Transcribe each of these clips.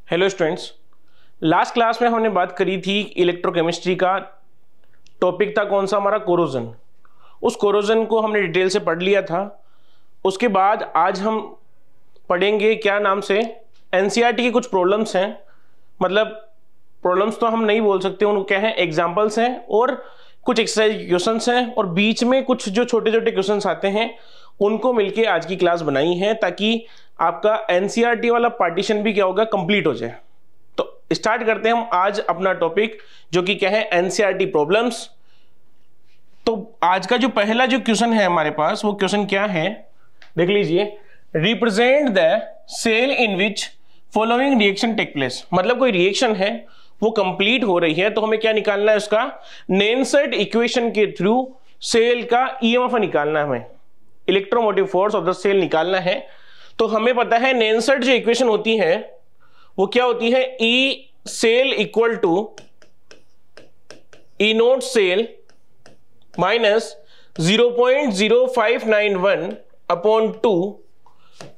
Hello students, last class में हमने बात करी थी इलेक्ट्रोकेमिस्ट्री का टॉपिक था कौन सा हमारा कोरोजन। उस कोरोजन को हमने डिटेल से पढ़ लिया था। उसके बाद आज हम पढ़ेंगे क्या नाम से एनसीईआरटी की कुछ प्रॉब्लम्स हैं, मतलब प्रॉब्लम्स तो हम नहीं बोल सकते, उनको क्या है एग्जाम्पल्स हैं और कुछ एक्सरसाइज क्वेश्चंस हैं और बीच में कुछ जो छोटे छोटे क्वेश्चंस आते हैं उनको मिलके आज की क्लास बनाई है ताकि आपका एनसीईआरटी वाला पार्टीशन भी क्या होगा कंप्लीट हो जाए। तो स्टार्ट करते हैं हम आज अपना टॉपिक जो कि क्या है एनसीईआरटी प्रॉब्लम्स। तो आज का जो पहला जो क्वेश्चन है हमारे पास वो क्वेश्चन क्या है देख लीजिए। Represent the cell in which following reaction take place, मतलब कोई रिएक्शन है वो कंप्लीट हो रही है तो हमें क्या निकालना है उसका नेनसेट इक्वेशन के थ्रू सेल का ईएमएफ निकालना है, हमें electromotive force of the cell निकालना है। तो हमें पता है नेनसेट जो इक्वेशन होती है वो क्या होती है, E cell equal to E naught cell minus 0.0591 upon 2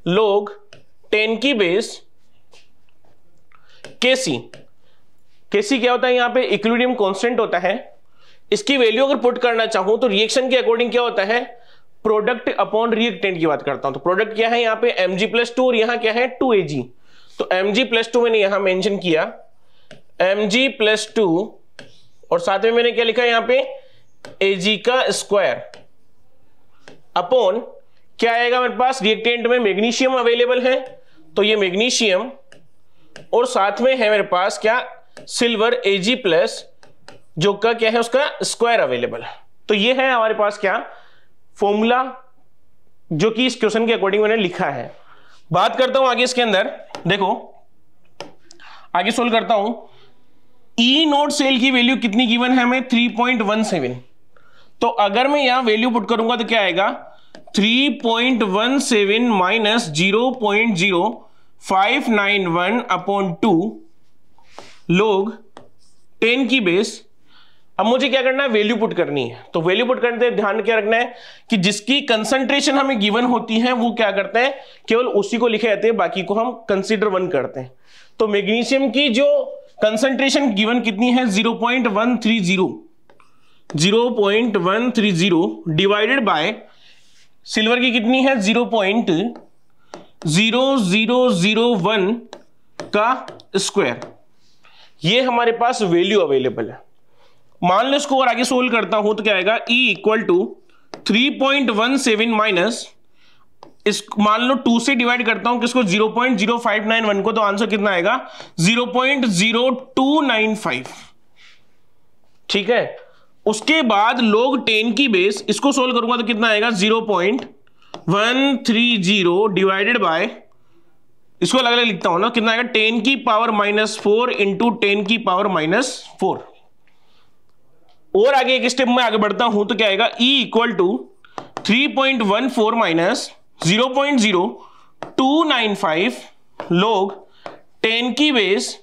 log 10 की बेस केसी। केसी क्या होता है यहां पे इक्विलिब्रियम कांस्टेंट होता है। इसकी वैल्यू अगर पुट करना चाहूं तो रिएक्शन के अकॉर्डिंग क्या होता है प्रोडक्ट अपॉन रिएक्टेंट की बात करता हूं। तो प्रोडक्ट क्या है यहां पे Mg+2 और यहां क्या है 2Ag। तो Mg+2 मैंने यहां मेंशन किया Mg+2 और साथ में मैंने क्या लिखा यहां पे Ag का स्क्वायर अपॉन क्या आएगा मेरे पास रिएक्टेंट में मैग्नीशियम अवेलेबल है तो ये मैग्नीशियम और साथ में है मेरे पास क्या सिल्वर Ag+ जो का क्या है उसका स्क्वायर अवेलेबल। तो ये है हमारे पास क्या फॉर्मूला जो कि इस क्वेश्चन के अकॉर्डिंग मैंने लिखा है। बात करता हूं आगे इसके अंदर, देखो आगे सोल्व करता हूं। ई नोट सेल की वैल्यू कितनी गिवन है हमें 3.17। तो अगर मैं यहां वैल्यू पुट करूंगा तो क्या आएगा 3.17 माइनस 0.0591 अपॉन 2 log 10 की बेस। अब मुझे क्या करना है वैल्यू पुट करनी है। तो वैल्यू पुट करते हैं ध्यान क्या रखना है कि जिसकी कंसंट्रेशन हमें गिवन होती है वो क्या करते हैं केवल उसी को लिखे जाते हैं, बाकी को हम कंसीडर 1 करते हैं। तो मैग्नीशियम की जो कंसंट्रेशन गिवन कितनी है 0.130 डिवाइडेड बाय सिल्वर की कितनी है 0.0001 का स्क्वायर। ये हमारे पास वैल्यू अवेलेबल है। मान लो इसको और आगे सोल्व करता हूं तो क्या आएगा E इक्वल टू 3.17 माइनस इस मान लो 2 से डिवाइड करता हूं किसको 0.0591 को, तो आंसर कितना आएगा 0.0295। ठीक है, उसके बाद log 10 की बेस इसको सोल्व करूंगा तो कितना आएगा 0.130 डिवाइडेड बाय इसको अलग अलग लिखता हूं ना, कितना आएगा 10 की पावर -4 इंटू 10 की पावर -4। और आगे एक स्टेप में आगे बढ़ता हूं तो क्या आएगा E equal to 3.14 minus 0.0295 log 10 की बेस।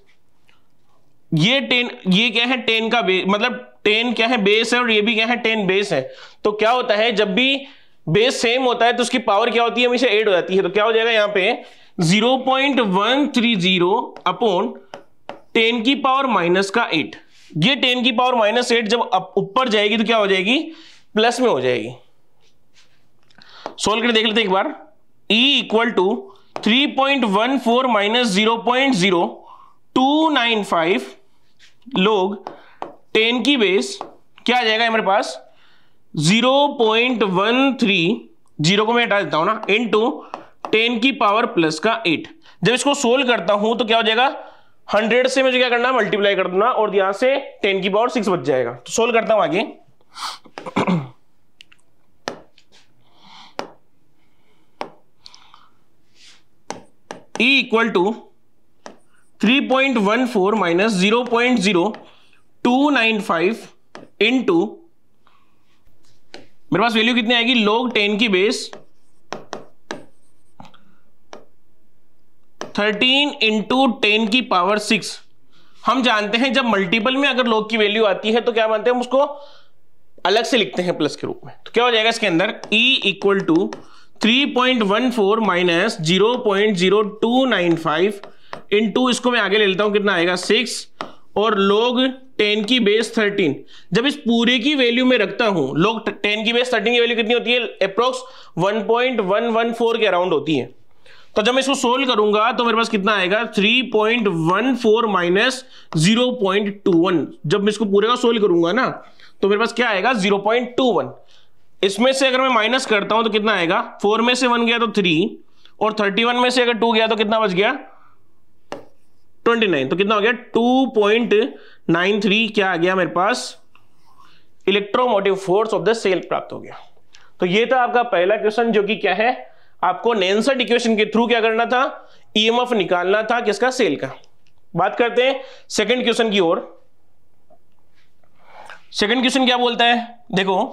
ये 10 ये क्या है 10 का बेस, मतलब 10 क्या है बेस है और ये भी क्या है 10 बेस है। तो क्या होता है जब भी बेस सेम होता है तो उसकी पावर क्या होती है हमेशा 8 हो जाती है। तो क्या हो जाएगा यहां पे 0.130 अपॉन 10 की पावर -8। ये 10 की पावर -8 जब ऊपर जाएगी तो क्या हो जाएगी प्लस में हो जाएगी। सोल्व करके देख लेते हैं एक बार। E equal to 3.14 minus 0.0295 log 10 की बेस क्या आ जाएगा हमारे पास 0.130 को मैं हटा देता हूं ना इंटू 10 की पावर +8। जब इसको सोल्व करता हूं तो क्या हो जाएगा 100 से मुझे क्या करना है मल्टीप्लाई कर देना और यहां से 10 की पावर 6 बच जाएगा। तो सोल्व करता हूं आगे। E equal to 3.14 minus 0.0295 into मेरे पास वैल्यू कितनी आएगी log 10 की बेस 13 इंटू 10 की पावर 6। हम जानते हैं जब मल्टीपल में अगर log की वैल्यू आती है तो क्या मानते हैं हम उसको अलग से लिखते हैं प्लस के रूप में। तो क्या हो जाएगा इसके अंदर E equal to 3.14 minus 0.0295 into इसको मैं आगे ले लेता हूं, कितना आएगा 6 और log 10 की बेस 13। जब इस पूरे की वैल्यू में रखता हूं, log 10 की बेस 13 की वैल्यू कितनी होती है? अप्रोक्स 1.114 के अराउंड होती है। तो जब मैं इसको सोल्व करूंगा तो मेरे पास कितना आएगा 3.14 माइनस 0.21। जब मैं इसको पूरे का सोल्व करूंगा ना तो मेरे पास क्या आएगा 0.21। इसमें से अगर मैं माइनस करता हूं तो कितना आएगा, 4 में से 1 गया तो 3 और 31 में से अगर 2 गया तो कितना बच गया 29। तो कितना हो गया 2.93 क्या आ गया मेरे पास electromotive force of the cell प्राप्त हो गया। तो ये था आपका पहला क्वेश्चन जो कि क्या है, आपको नेल्सन इक्वेशन के थ्रू क्या करना था, ईएमएफ निकालना था किसका, सेल का। बात करते हैं सेकंड क्वेश्चन की ओर। सेकंड क्वेश्चन क्या बोलता है, देखो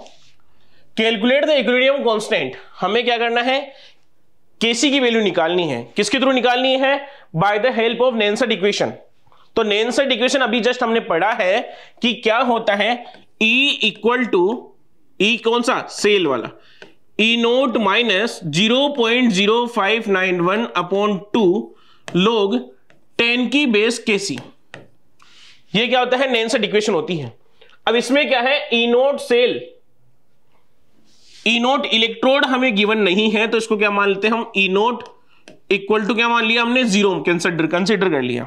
कैलकुलेट द इक्विलिब्रियम कांस्टेंट। हमें क्या करना है, केसी की वैल्यू निकालनी है। किसके थ्रू निकालनी है, by the help of Nelson equation. तो नेल्सन इक्वेशन अभी जस्ट हमने पढ़ा है कि क्या होता है, E इक्वल टू ई कौन सा, सेल वाला, ई नोट माइनस 0.0591 अपॉन 2 log 10 की बेस केसी। ये क्या होता है, नेल्सन इक्वेशन होती है। अब इसमें क्या है, ई नोट सेल, ई नोट इलेक्ट्रोड हमें गिवन नहीं है तो इसको क्या मान लेते हैं हम, ई नोट इक्वल टू क्या मान लिया हमने, 0 कंसिडर कर लिया।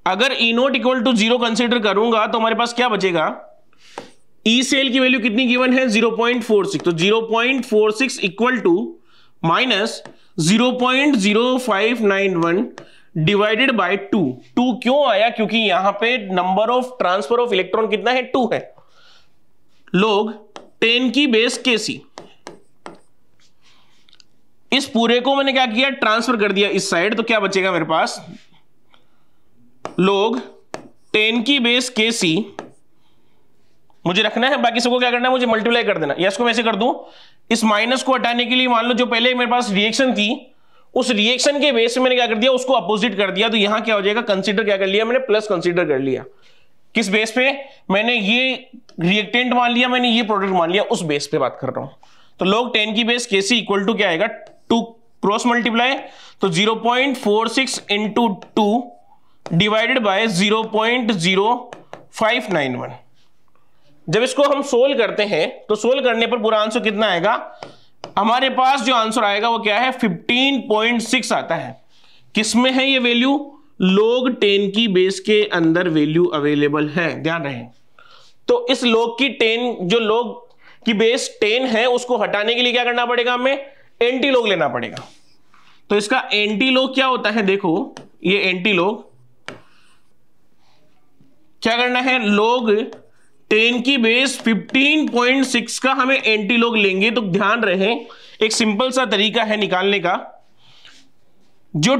अगर E naught equal to 0 consider करूंगा तो हमारे पास क्या बचेगा, ई सेल की वैल्यू कितनी गिवन है 0.46। तो 0.46 equal to minus 0.0591 divided by 2। 2 क्यों आया, क्योंकि यहां पे number of transfer of electron कितना है, 2 है। log 10 की बेस केसी। इस पूरे को मैंने क्या किया, ट्रांसफर कर दिया इस साइड, तो क्या बचेगा मेरे पास log 10 की बेस केसी मुझे रखना है, बाकी सबको क्या करना है, मुझे मल्टीप्लाई कर देना। या इसको मैं ऐसे कर दूं, इस माइनस को हटाने के लिए मान लो जो पहले मेरे पास रिएक्शन थी उस रिएक्शन के बेस में मैंने क्या कर दिया, उसको अपोजिट कर दिया। तो यहां क्या हो जाएगा, कंसीडर क्या कर लिया मैंने, प्लस कंसीडर कर लिया। किस बेस पे, मैंने ये रिएक्टेंट मान लिया, मैंने ये प्रोडक्ट मान लिया, उस बेस पे बात कर रहा हूं। तो log 10 की बेस केसी इक्वल टू क्या आएगा, 2 क्रॉस मल्टीप्लाई, तो 0.46 इंटू 2 डिवाइडेड बाय 0.0591। जब इसको हम सोल्व करते हैं तो सोल्व करने पर पूरा आंसर कितना आएगा, हमारे पास जो आंसर आएगा वो क्या है 15.6 आता है। किसमें है ये वैल्यू, log 10 की बेस के अंदर वैल्यू अवेलेबल है, ध्यान रहे। तो इस log की 10 जो log की बेस 10 है उसको हटाने के लिए क्या करना पड़ेगा, हमें एंटी log लेना पड़ेगा। तो इसका एंटी log क्या होता है, देखो ये एंटी log क्या करना है, log 10 की बेस 15.6 का हमें एंटी log लेंगे। तो ध्यान रहे एक सिंपल सा तरीका है निकालने का, जो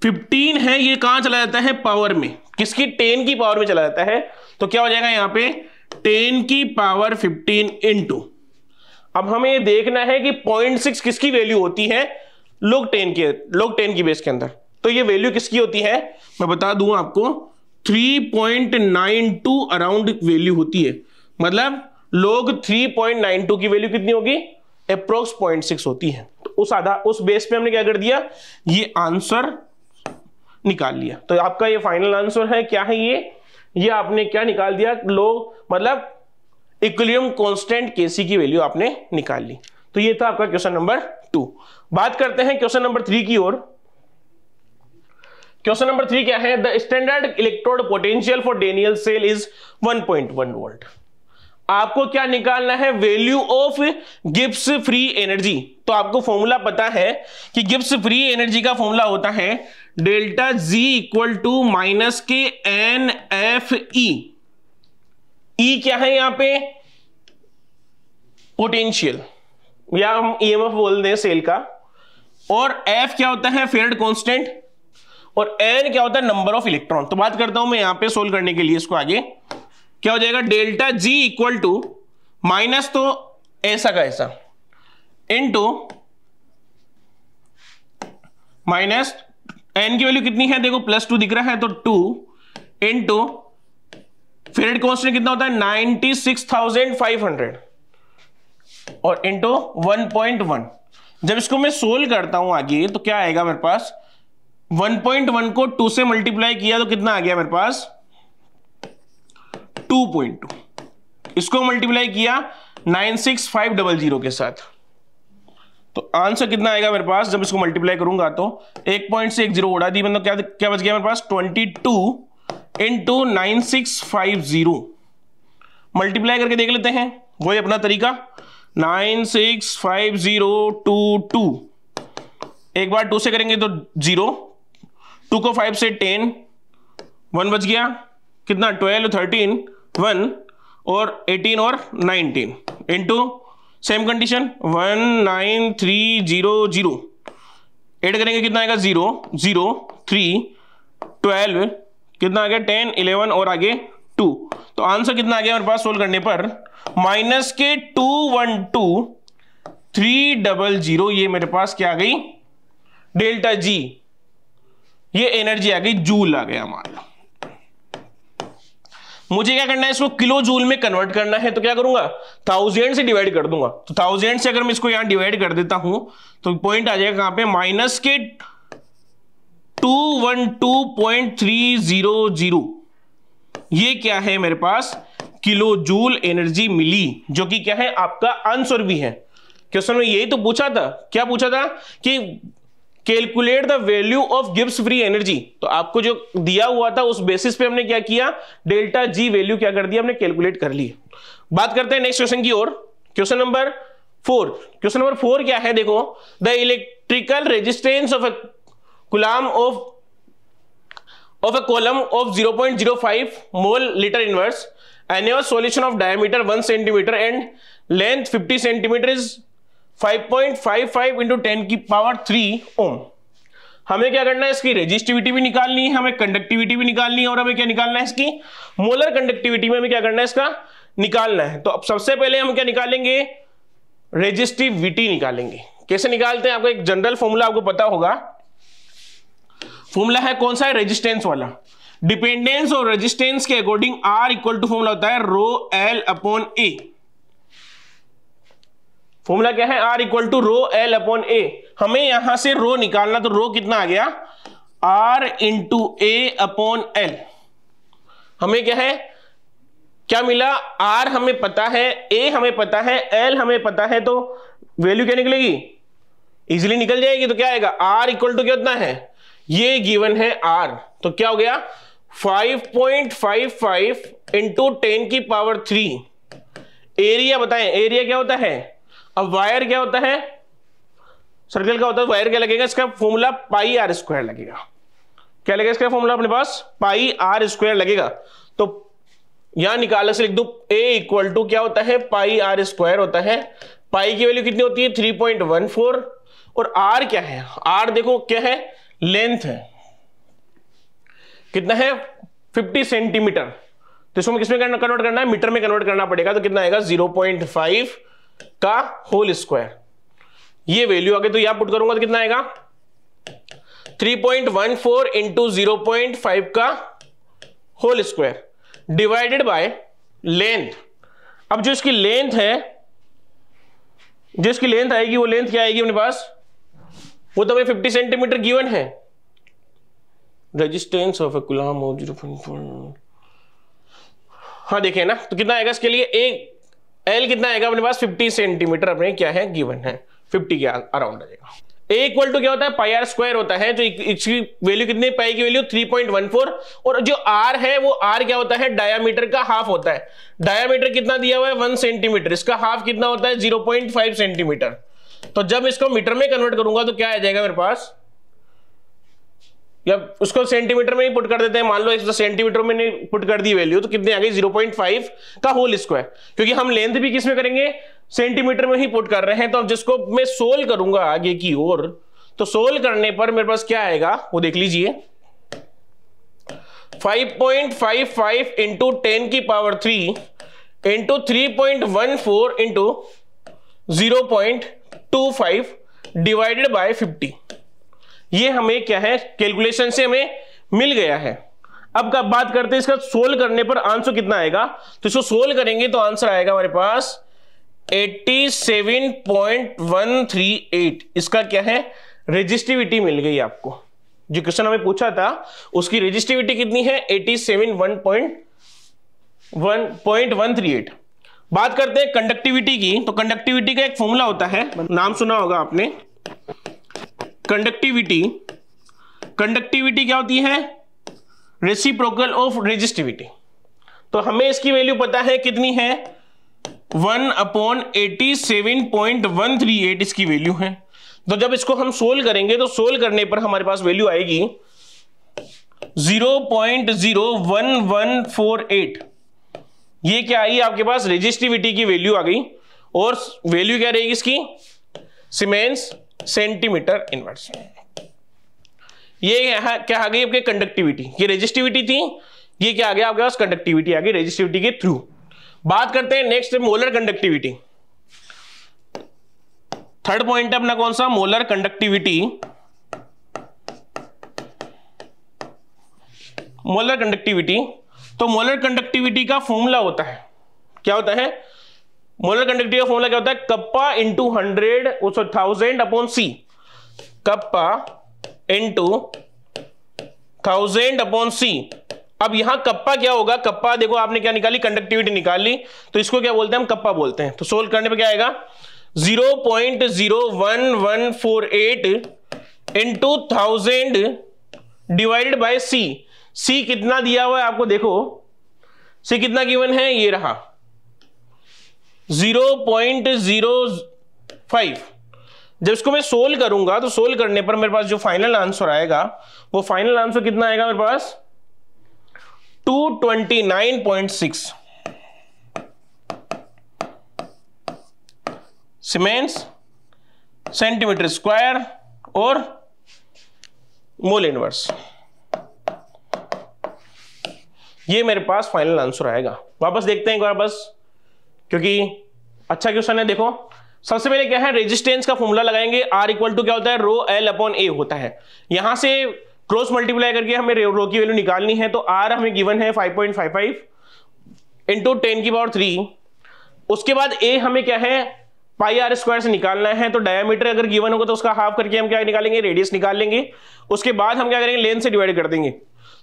15 है ये कहां चला जाता है, पावर में, किसकी 10 की पावर में चला जाता है। तो क्या हो जाएगा यहां पे 10 की पावर 15 इंटू, अब हमें ये देखना है कि 0.6 किसकी वैल्यू होती है log 10 की बेस के अंदर। तो ये वैल्यू किसकी होती है, मैं बता दूं आपको, 3.92 अराउंड वैल्यू होती है। मतलब log 3.92 की वैल्यू कितनी होगी, अप्रोक्स 0.6 होती है। तो उस बेस पे हमने क्या कर दिया, ये आंसर निकाल लिया। तो आपका ये फाइनल आंसर है, क्या है ये आपने क्या निकाल दिया, मतलब इक्विलिब्रियम कांस्टेंट केसी की वैल्यू आपने निकाल ली। तो ये था आपका क्वेश्चन नंबर 2। बात करते हैं क्वेश्चन नंबर 3 की ओर। क्वेश्चन नंबर 3 क्या है, the standard electrode potential for Daniell cell is 1.1 volt. आपको क्या निकालना है, value of Gibbs free energy. तो आपको फॉर्मूला पता है कि गिब्स फ्री एनर्जी का फॉर्मूला होता है delta G equal to minus के एन एफ ई। ई क्या है यहां पे, पोटेंशियल, या हम ईएमएफ बोल दें सेल का, और एफ क्या होता है, फेरेड कांस्टेंट, और एन क्या होता है, नंबर ऑफ इलेक्ट्रॉन। तो बात करता हूं मैं यहां पे सोल्व करने के लिए इसको आगे, क्या हो जाएगा, delta G equal to minus तो ऐसा का ऐसा इनटू माइनस एन की वैल्यू कितनी है, देखो +2 दिख रहा है, तो 2 इनटू फेरेड कांस्टेंट कितना होता है 96,500 और इनटू 1.1। जब इसको मैं सोल्व करता हूं आगे तो क्या आएगा मेरे पास 1.1 को 2 से मल्टीप्लाई किया तो कितना आ गया मेरे पास 2.2। इसको मल्टीप्लाई किया 96500 के साथ, तो आंसर कितना आएगा मेरे पास जब इसको मल्टीप्लाई करूंगा तो 1 पॉइंट से 1 जीरो उड़ा दी, मतलब क्या बच गया मेरे पास 22 इंटू 9650। मल्टीप्लाई करके देख लेते हैं, वही अपना तरीका 965022। एक बार 2 से करेंगे तो 0, 2 को 5 से 10, 1 बच गया, कितना 12 13 1 और 18 और 19 इंटू सेम कंडीशन 19300, ऐड करेंगे कितना आएगा 0 0 3 12, कितना आ गया 10 11 और आगे 2। तो आंसर कितना आ गया मेरे पास सोल्व करने पर माइनस के 212300। ये मेरे पास क्या आ गई डेल्टा जी, ये एनर्जी आ गई, जूल आ गया हमारा। मुझे क्या करना है इसको किलो जूल में कन्वर्ट करना है, तो क्या करूंगा 1000 से डिवाइड कर दूंगा। तो 1000 से अगर मैं इसको यहां डिवाइड कर देता हूं तो पॉइंट आ जाएगा कहां पे माइनस के 212.300। ये क्या है मेरे पास किलो जूल एनर्जी मिली, जो कि क्या है आपका आंसर भी है। क्वेश्चन में यही तो पूछा था, क्या पूछा था कि calculate the value of Gibbs free energy. तो आपको जो दिया हुआ था उस बेसिस पे हमने क्या किया, डेल्टा जी वैल्यू क्या कर दिया हमने कैलकुलेट कर ली। बात करते हैं नेक्स्ट क्वेश्चन की ओर, क्वेश्चन नंबर 4। क्वेश्चन नंबर 4 क्या है देखो, the electrical resistance of a coulomb of a column of 0.05 mole liter inverse and a solution of diameter 1 centimeter and length 50 centimeter is 5.55 into 10 की power 3 ओम। हमें क्या करना है, इसकी रेजिस्टिविटी भी निकालनी है, हमें कंडक्टिविटी भी निकालनी है, और हमें क्या निकालना है इसकी मोलर कंडक्टिविटी में हमें क्या करना है इसका निकालना है। तो अब सबसे पहले हम क्या निकालेंगे, रेजिस्टिविटी निकालेंगे। कैसे निकालते हैं, आपको एक जनरल फॉर्मूला आपको पता होगा। फॉर्मूला है कौन सा है, रेजिस्टेंस वाला। डिपेंडेंस और रेजिस्टेंस के according R equal to formula होता है rho L upon A. Formula क्या है, R equal to rho L upon A. हमें यहां से रो निकालना, तो रो कितना आ गया R into A upon L. हमें क्या है, क्या मिला, आर हमें पता है, ए हमें पता है, एल हमें पता है, तो वैल्यू क्या निकलेगी, इजिली निकल जाएगी। तो क्या आएगा, आर इक्वल टू कितना है, ये गिवन है आर, तो क्या हो गया 5.55 इंटू 10 की पावर 3। एरिया बताएं, एरिया क्या होता है, अब वायर क्या होता है, सर्कल का होता है, वायर क्या लगेगा, इसका फॉर्मूला पाई आर स्क्वायर लगेगा। क्या लगेगा इसका फॉर्मूला अपने पास, पाई आर स्क्वायर लगेगा। तो यहां निकालने से लिख दो ए इक्वल टू क्या होता है, पाई आर स्क्वायर होता है। पाई की वैल्यू कितनी होती है 3.14, और आर क्या है, आर देखो क्या है, लेंथ है, कितना है 50 सेंटीमीटर। तो इसको किसमें कन्वर्ट करना है, मीटर में कन्वर्ट करना पड़ेगा। तो कितना आएगा 0.5 का होल स्क्वायर। ये वैल्यू आगे तो यहां पुट करूंगा तो कितना आएगा 3.14 इंटू 0.5 का whole square divided by length. अब जो इसकी लेंथ है, जो इसकी लेंथ आएगी, वो लेंथ क्या आएगी अपने पास, वो तो हमें 50 सेंटीमीटर गिवन है। Resistance of A coulomb of 0.4, हाँ देखें ना, तो कितना आएगा इसके लिए, एक एल कितना आएगा अपने पास 50 सेंटीमीटर अपने क्या है गिवन है, 50 के अराउंड आ जाएगा। ए इक्वल टू क्या होता है, पाई आर स्क्वायर होता है, जो इसकी वैल्यू कितनी, पाई की वैल्यू 3.14, और जो आर है वो आर क्या होता है, डायामीटर का हाफ होता है। डायामीटर कितना दिया हुआ है 1 सेंटीमीटर, इसका हाफ कितना होता है 0.5 सेंटीमीटर। तो जब इसको मीटर में कन्वर्ट करूंगा तो क्या आ जाएगा मेरे पास, या उसको सेंटीमीटर में ही पुट कर देते हैं, मान लो इसको सेंटीमीटर में नहीं पुट कर दी वैल्यू, तो कितने आ गई 0.5 का होल स्क्वायर। क्योंकि हम लेंथ भी किस में करेंगे, सेंटीमीटर में ही पुट कर रहे हैं। तो अब जिसको मैं सोल्व करूंगा आगे की ओर, तो सोल्व करने पर मेरे पास क्या आएगा वो देख लीजिए, 5.55 इंटू 10 की power 3 into 3.14 into 0.25 divided by 50। ये हमें क्या है, कैलकुलेशन से हमें मिल गया है। अब का बात करते हैं इसका सोल्व करने पर आंसर कितना आएगा। तो इसको सोल्व करेंगे तो आंसर आएगा हमारे पास 87.138। इसका क्या है, रेजिस्टिविटी मिल गई आपको। जो क्वेश्चन हमें पूछा था उसकी रेजिस्टिविटी कितनी है 87.138। बात करते हैं कंडक्टिविटी की। तो कंडक्टिविटी का एक फॉर्मूला होता है, नाम सुना होगा आपने, कंडक्टिविटी क्या होती है? Reciprocal of resistivity. तो हमें इसकी वैल्यू पता है कितनी है, 1/87.138 इसकी वैल्यू है। तो जब इसको हम सोल्व करेंगे तो सोल्व करने पर हमारे पास वैल्यू आएगी 0.01148। ये क्या आई आपके पास? रेजिस्टिविटी की वैल्यू आ गई। और वैल्यू क्या रहेगी इसकी? Siemens centimetre inverse. ये क्या आ गई आपके? कंडक्टिविटी। ये रेजिस्टिविटी थी, ये क्या आ गया आपके पास? कंडक्टिविटी आ गई रेजिस्टिविटी के थ्रू। बात करते हैं next molar conductivity. Third point है अपना कौन सा? Molar conductivity. मोलर कंडक्टिविटी, तो मोलर कंडक्टिविटी का फॉर्मूला होता है, क्या होता है? मोलर कंडक्टिविटी का फॉर्मूला क्या होता है? कप्पा इंटू 1000 अपॉन सी। कप्पा इंटू 1000 अपॉन सी। अब यहां कप्पा क्या होगा? कप्पा देखो आपने क्या निकाली? कंडक्टिविटी निकाल ली, तो इसको क्या बोलते हैं? हम कप्पा बोलते हैं। तो सोल्व करने पे क्या आएगा? 0.01148 इंटू 1000 डिवाइडेड बाय सी। सी कितना दिया हुआ है आपको? देखो सी कितना गिवन है, ये रहा 0.05। जब इसको मैं सोल्व करूंगा तो सोल्व करने पर मेरे पास जो फाइनल आंसर आएगा वो फाइनल आंसर कितना आएगा मेरे पास? 229.6 सीमेंस सेंटीमीटर स्क्वायर और मोल इनवर्स। ये मेरे पास फाइनल आंसर आएगा। वापस देखते हैं एक बार बस, क्योंकि अच्छा क्वेश्चन है। देखो सबसे पहले क्या है? रेजिस्टेंस का फॉर्मूला लगाएंगे। R इक्वल टू क्या होता है? रो L अपॉन A होता है। यहां से क्रॉस मल्टीप्लाई करके हमें रो की वैल्यू निकालनी है। तो R हमें गिवन है 5.55 इंटू 10⁻3। उसके बाद A हमें क्या है? पाई R स्क्वायर से निकालना है। तो डायमीटर अगर गिवन होगा तो उसका हाफ करके हम क्या निकालेंगे? रेडियस निकाल लेंगे। उसके बाद हम क्या करेंगे? लेंथ से डिवाइड कर देंगे।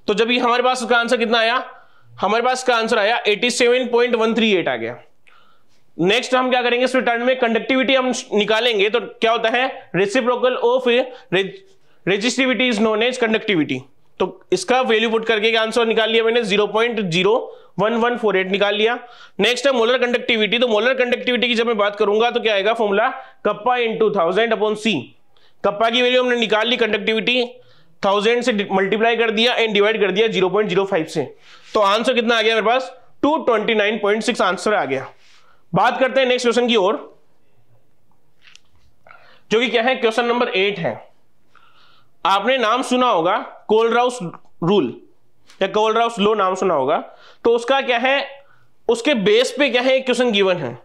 तो जब ये हमारे पास उसका आंसर कितना आया? हमारे पास का आंसर आया 87.138 आ गया। नेक्स्ट हम क्या करेंगे? इस रिटर्न में कंडक्टिविटी हम निकालेंगे। तो क्या होता है? Reciprocal of resistivity is known as conductivity. तो इसका वैल्यू पुट करके आंसर निकाल लिया मैंने, 0.01148 निकाल लिया। नेक्स्ट है मोलर कंडक्टिविटी। तो मोलर कंडक्टिविटी की जब मैं बात करूंगा तो क्या आएगा? फॉर्मूला कप्पा इंटू 1000 अपॉन सी। कप्पा की वैल्यू हमने निकाल ली, कंडक्टिविटी 1000 से मल्टीप्लाई कर दिया एंड डिवाइड कर दिया 0.05 से। तो आंसर कितना आ गया मेरे पास? 229.6 आंसर आ गया। बात करते हैं नेक्स्ट क्वेश्चन की ओर, जो कि क्या है? क्वेश्चन नंबर 8 है। आपने नाम सुना होगा कोलराउस रूल या कोलराउस लॉ, नाम सुना होगा। तो उसका क्या है? उसके बेस पे क्या है? क्वेश्चन गिवन है।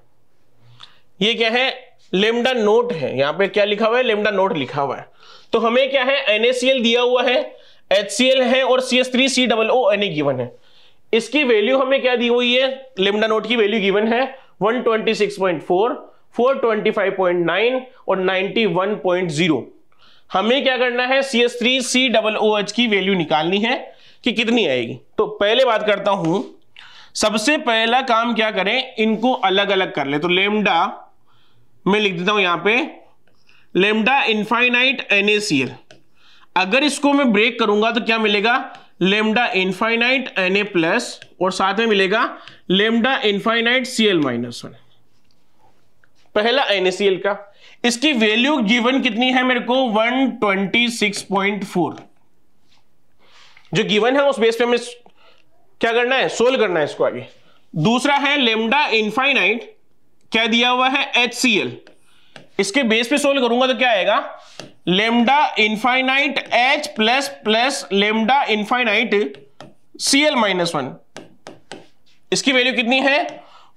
ये क्या है? लेमडा नोट है। यहां पे क्या लिखा हुआ है? लेमडा नोट लिखा हुआ है। तो हमें क्या है? NaCl दिया हुआ है, HCl है और CH3COO गिवन है। इसकी वैल्यू हमें क्या दी हुई है? लेमडा नोट की वैल्यू गिवन है 126.4, 425.9 और 91.0। हमें क्या करना है? CH3COOH की वैल्यू निकालनी है कि कितनी आएगी। तो पहले बात करता हूं, सबसे पहला काम क्या करें? इनको अलग अलग कर ले। तो लेमडा मैं लिख देता हूं यहां पे, लेमडा इनफाइनाइट NaCl। अगर इसको मैं ब्रेक करूंगा तो क्या मिलेगा? लेमडा इनफाइनाइट Na प्लस और साथ में मिलेगा लेमडा इनफाइनाइट Cl-1। पहला NaCl का, इसकी वैल्यू गिवन कितनी है मेरे को? 126.4 जो गिवन है उस बेस पे हमें क्या करना है? सोल्व करना है इसको आगे। दूसरा है लेमडा इनफाइनाइट, क्या दिया हुआ है? HCl। इसके बेस पे सोल्व करूंगा तो क्या आएगा? Lambda infinite H plus plus lambda infinite Cl-1। इसकी वैल्यू कितनी है?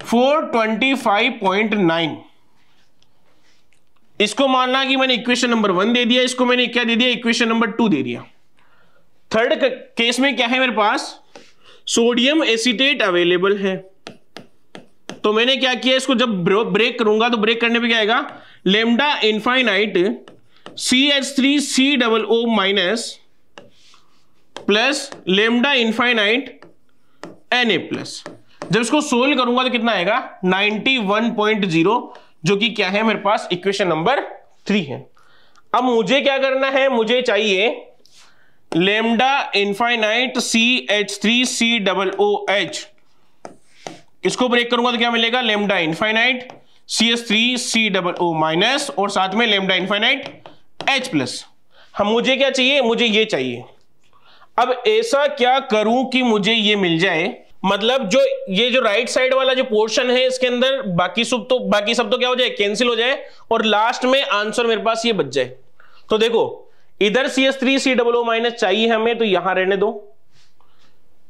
425.9। इसको मानना कि मैंने इक्वेशन नंबर 1 दे दिया, इसको मैंने क्या दे दिया? इक्वेशन नंबर 2 दे दिया। थर्ड केस में क्या है मेरे पास? सोडियम एसीटेट अवेलेबल है। तो मैंने क्या किया? इसको जब ब्रेक करूंगा तो ब्रेक करने पे क्या आएगा? Lambda infinite CH3COO minus plus lambda infinite Na plus. जब इसको सोल्व करूंगा तो कितना आएगा 91.0, जो कि क्या है मेरे पास इक्वेशन नंबर 3 है। अब मुझे क्या करना है, मुझे चाहिए लेमडा इनफाइनाइट CH3COOH। इसको ब्रेक करूंगा तो क्या मिलेगा, लेमडा इनफाइनाइट CH3COO माइनस और साथ में लेमडा इनफाइनाइट H प्लस। हम मुझे क्या चाहिए, मुझे ये चाहिए। अब ऐसा क्या करूं कि मुझे ये मिल जाए, मतलब जो ये जो राइट साइड वाला जो पोर्शन है इसके अंदर बाकी सब तो क्या हो जाए, कैंसिल हो जाए और लास्ट में आंसर मेरे पास ये बच जाए। तो देखो इधर CH3COO माइनस चाहिए हमें, तो यहां रहने दो।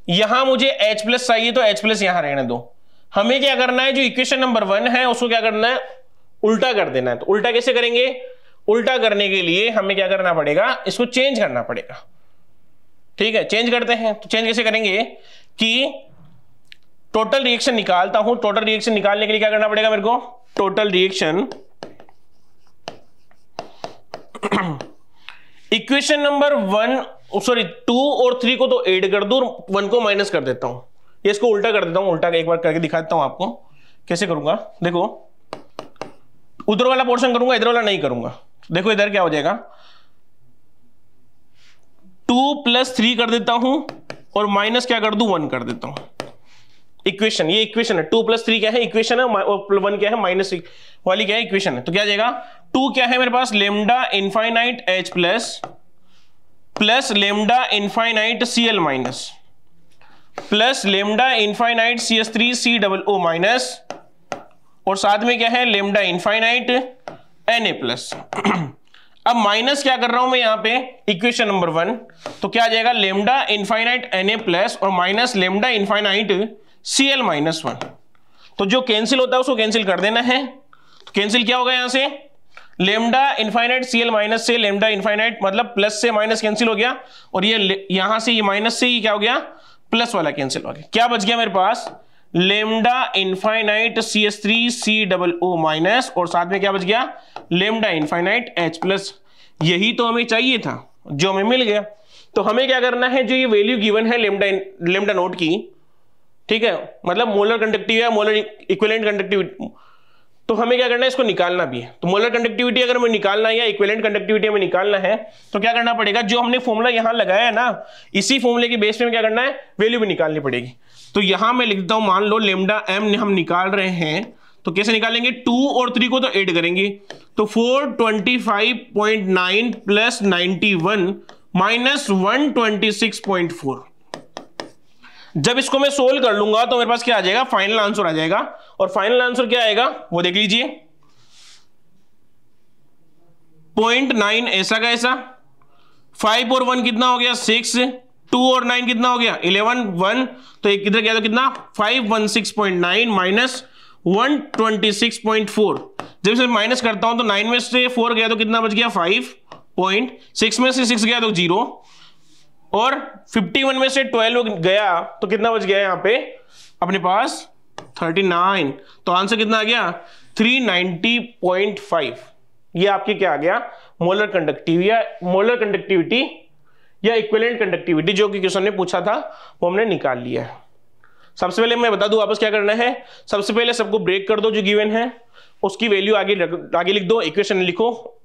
यहां मुझे H प्लस चाहिए तो H प्लस यहां रहने दो। हमें क्या करना है, जो इक्वेशन नंबर 1 है उसको क्या करना है, उल्टा कर देना है। तो उल्टा कैसे करेंगे, उल्टा करने के लिए हमें क्या करना पड़ेगा, इसको चेंज करना पड़ेगा। ठीक है, चेंज करते हैं। तो चेंज कैसे करेंगे कि टोटल रिएक्शन निकालता हूं। टोटल रिएक्शन निकालने के लिए क्या करना पड़ेगा मेरे को, टोटल रिएक्शन इक्वेशन नंबर 2 और 3 को तो ऐड कर दूं, 1 को माइनस कर देता हूं। ये इसको उल्टा कर देता हूं। उल्टा एक बार करके दिखाता हूं आपको कैसे करूंगा। देखो उधर वाला पोर्शन करूंगा, इधर वाला नहीं करूंगा। देखो इधर क्या हो जाएगा, 2 + 3 कर देता हूं और माइनस क्या कर दूं, 1 कर देता हूं। इक्वेशन, ये इक्वेशन है। 2 + 3 क्या है, इक्वेशन है, और 1 क्या है, माइनस वाली क्या है, इक्वेशन है। तो क्या जाएगा, 2 क्या है मेरे पास, lambda infinite H plus lambda infinite Cl minus plus lambda infinite CH3COO minus और साथ में क्या है, लेमडा इनफाइनाइट Na प्लस। अब माइनस क्या कर रहा हूं मैं यहां पे, इक्वेशन नंबर 1, तो क्या आ जाएगा, लेमडा इनफाइनाइट Na प्लस और minus lambda infinite Cl minus 1। तो जो कैंसिल होता है उसको कैंसिल कर देना है। तो कैंसिल क्या होगा, यहां से लेमडा इनफाइनाइट Cl माइनस से लेमडा इनफाइनाइट, मतलब प्लस से माइनस कैंसिल हो गया, और ये यहां से ये माइनस से ही क्या हो गया, प्लस वाला कैंसिल हो गया। क्या बच गया मेरे पास, लेमडा इनफाइनाइट CH3COO माइनस और साथ में क्या बच गया, लेमडा इनफाइनाइट H प्लस। यही तो हमें चाहिए था, जो हमें मिल गया। तो हमें क्या करना है, जो ये वैल्यू गिवन है लेमडा नोट की, ठीक है, मतलब मोलर कंडक्टिविटी या मोलर इक्विवेलेंट कंडक्टिविटी, तो हमें क्या करना है, इसको निकालना भी है। तो मोलर कंडक्टिविटी अगर हमें निकालना है या इक्विवेलेंट कंडक्टिविटी हमें निकालना है, तो क्या करना पड़ेगा, जो हमने फॉर्मूला यहां लगाया है ना, इसी फॉर्मूले के बेस पे क्या करना है, वैल्यू भी निकालनी पड़ेगी। तो यहां मैं लिखता हूं, मान लो लेमडा m हम निकाल रहे हैं, तो कैसे निकालेंगे, 2 और 3 को तो ऐड करेंगे, तो 425.9 प्लस 91 माइनस 126.4। जब इसको मैं सोल्व कर लूंगा तो मेरे पास क्या आ जाएगा, फाइनल आंसर आ जाएगा। और फाइनल आंसर क्या आएगा वो देख लीजिए, 0.9 ऐसा का ऐसा, 5 और 1 कितना हो गया, 6, 2 और 9 कितना हो गया, 11, 1, तो एक किधर गया तो कितना, 516.9 माइनस 126.4। जब इसे माइनस करता हूं तो 9 में से 4 गया तो कितना बच गया, 5, 6 में से 6 गया तो 0, और 51 में से 12 गया तो कितना बच गया यहां पे अपने पास, 39। तो आंसर कितना आ गया, 390.5। ये आपकी क्या आ गया, मोलर कंडक्टिविटी या इक्विवेलेंट कंडक्टिविटी, जो कि क्वेश्चन ने पूछा था वो हमने निकाल लिया है। सबसे पहले मैं बता दूं वापस क्या करना है, सबसे पहले सबको ब्रेक कर दो जो गिवन है, उसकी वैल्यू आगे लिख दो, इक्वेशन लिखो।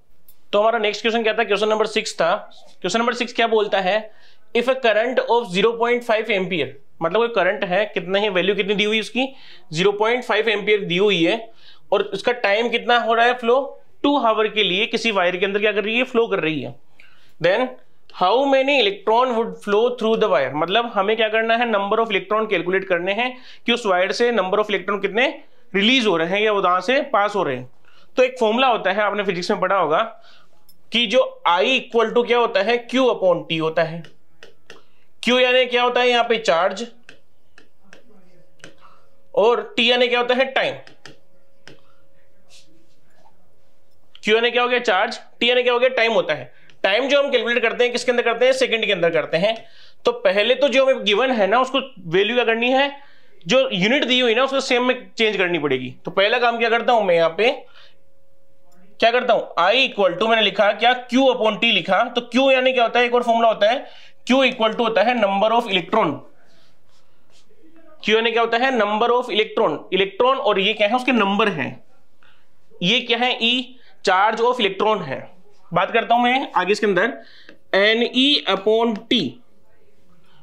तो हमारा नेक्स्ट क्वेश्चन क्या था, क्वेश्चन नंबर 6 था। क्वेश्चन नंबर 6 क्या बोलता है, if a current of 0.5 ampere, मतलब कोई करंट है, कितना है, वैल्यू कितनी दी हुई उसकी, 0.5 एम्पियर दी हुई है, और उसका टाइम कितना हो रहा है फ्लो, 2 आवर के लिए किसी वायर के अंदर क्या कर रही है, फ्लो कर रही है। Then how many electron would flow through the wire, मतलब हमें क्या करना है, नंबर ऑफ इलेक्ट्रॉन कैलकुलेट करने हैं कि उस वायर से नंबर ऑफ इलेक्ट्रॉन कितने रिलीज हो रहे हैं या वहां से पास हो रहे हैं। तो एक फॉर्मूला होता है, आपने फिजिक्स में पढ़ा होगा कि जो I इक्वल टू क्या होता है, Q अपॉन T होता है। Q यानी क्या होता है यहाँ पे चार्ज, और T यानी क्या होता है, टाइम। Q यानी क्या हो गया, चार्ज, T यानी क्या हो गया, टाइम होता है। टाइम जो हम कैलकुलेट करते हैं किसके अंदर करते हैं, सेकंड के अंदर करते हैं। तो पहले तो जो हमें गिवन है ना, उसको वैल्यू क्या करनी है, जो यूनिट दी हुई ना उसको सेम में चेंज करनी पड़ेगी। तो पहला काम क्या करता हूं मैं, यहाँ पे क्या करता हूं, I इक्वल टू मैंने लिखा क्या, Q अपॉन T लिखा। तो Q यानी क्या होता है, एक और फॉर्मूला होता है Q इक्वल टू होता है नंबर ऑफ इलेक्ट्रॉन। Q ने क्या होता है, नंबर ऑफ इलेक्ट्रॉन, इलेक्ट्रॉन और ये क्या है उसके नंबर हैं, ये क्या है E चार्ज ऑफ इलेक्ट्रॉन है। बात करता हूं मैं आगे इसके अंदर Ne/T।